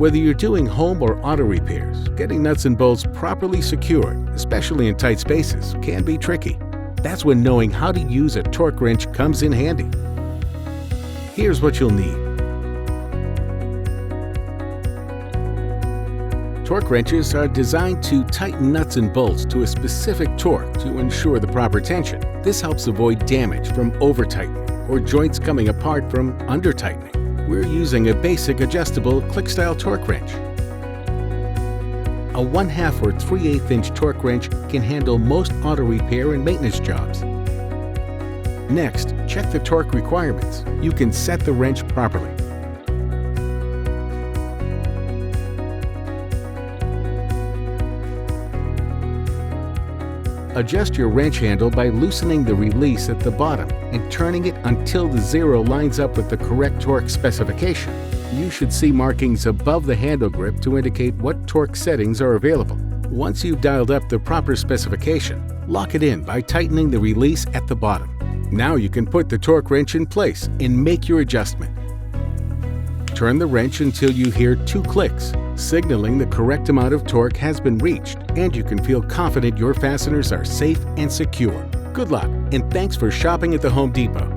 Whether you're doing home or auto repairs, getting nuts and bolts properly secured, especially in tight spaces, can be tricky. That's when knowing how to use a torque wrench comes in handy. Here's what you'll need. Torque wrenches are designed to tighten nuts and bolts to a specific torque to ensure the proper tension. This helps avoid damage from over-tightening or joints coming apart from under-tightening. We're using a basic adjustable click-style torque wrench. A 1/2 or 3/8 inch torque wrench can handle most auto repair and maintenance jobs. Next, check the torque requirements. You can set the wrench properly. Adjust your wrench handle by loosening the release at the bottom and turning it until the zero lines up with the correct torque specification. You should see markings above the handle grip to indicate what torque settings are available. Once you've dialed up the proper specification, lock it in by tightening the release at the bottom. Now you can put the torque wrench in place and make your adjustment. Turn the wrench until you hear 2 clicks, signaling the correct amount of torque has been reached, and you can feel confident your fasteners are safe and secure. Good luck, and thanks for shopping at the Home Depot.